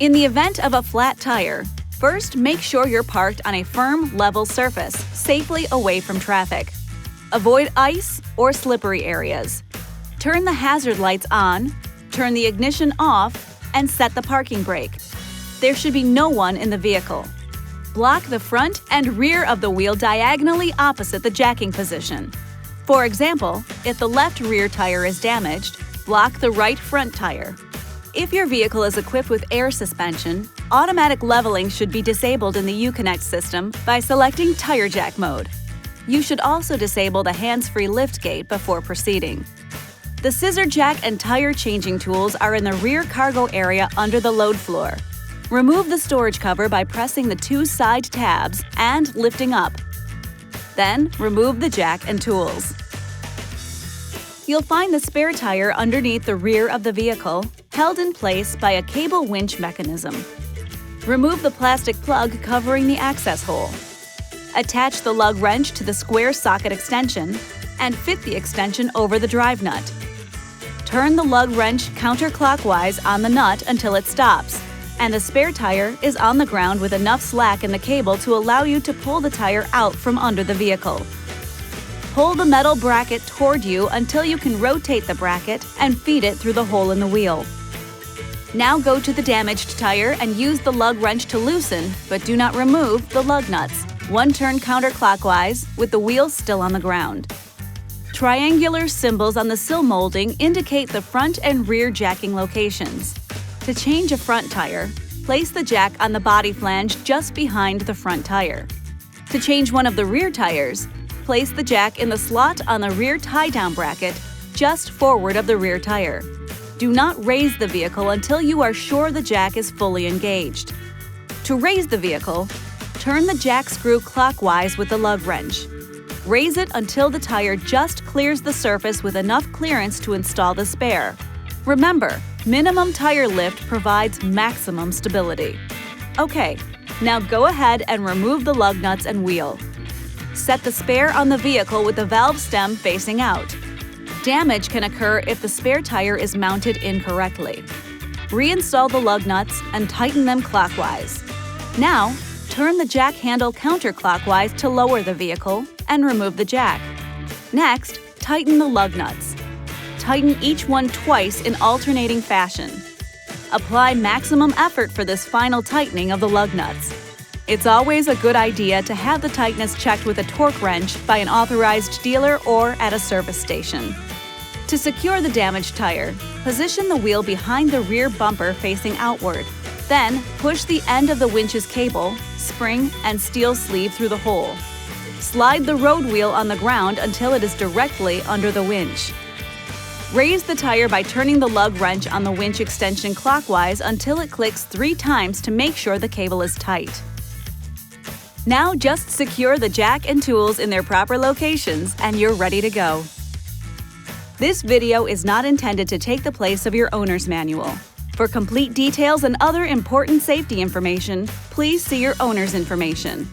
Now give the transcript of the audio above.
In the event of a flat tire, first make sure you're parked on a firm, level surface, safely away from traffic. Avoid ice or slippery areas. Turn the hazard lights on, turn the ignition off, and set the parking brake. There should be no one in the vehicle. Block the front and rear of the wheel diagonally opposite the jacking position. For example, if the left rear tire is damaged, block the right front tire. If your vehicle is equipped with air suspension, automatic leveling should be disabled in the Uconnect system by selecting Tire Jack mode. You should also disable the hands-free liftgate before proceeding. The scissor jack and tire changing tools are in the rear cargo area under the load floor. Remove the storage cover by pressing the two side tabs and lifting up. Then, remove the jack and tools. You'll find the spare tire underneath the rear of the vehicle, held in place by a cable winch mechanism. Remove the plastic plug covering the access hole. Attach the lug wrench to the square socket extension and fit the extension over the drive nut. Turn the lug wrench counterclockwise on the nut until it stops, and the spare tire is on the ground with enough slack in the cable to allow you to pull the tire out from under the vehicle. Pull the metal bracket toward you until you can rotate the bracket and feed it through the hole in the wheel. Now go to the damaged tire and use the lug wrench to loosen, but do not remove the lug nuts. One turn counterclockwise with the wheel still on the ground. Triangular symbols on the sill molding indicate the front and rear jacking locations. To change a front tire, place the jack on the body flange just behind the front tire. To change one of the rear tires, place the jack in the slot on the rear tie-down bracket just forward of the rear tire. Do not raise the vehicle until you are sure the jack is fully engaged. To raise the vehicle, turn the jack screw clockwise with the lug wrench. Raise it until the tire just clears the surface with enough clearance to install the spare. Remember, minimum tire lift provides maximum stability. Okay, now go ahead and remove the lug nuts and wheel. Set the spare on the vehicle with the valve stem facing out. Damage can occur if the spare tire is mounted incorrectly. Reinstall the lug nuts and tighten them clockwise. Now, turn the jack handle counterclockwise to lower the vehicle and remove the jack. Next, tighten the lug nuts. Tighten each one twice in alternating fashion. Apply maximum effort for this final tightening of the lug nuts. It's always a good idea to have the tightness checked with a torque wrench by an authorized dealer or at a service station. To secure the damaged tire, position the wheel behind the rear bumper facing outward. Then, push the end of the winch's cable, spring, and steel sleeve through the hole. Slide the road wheel on the ground until it is directly under the winch. Raise the tire by turning the lug wrench on the winch extension clockwise until it clicks 3 times to make sure the cable is tight. Now just secure the jack and tools in their proper locations and you're ready to go. This video is not intended to take the place of your owner's manual. For complete details and other important safety information, please see your owner's information.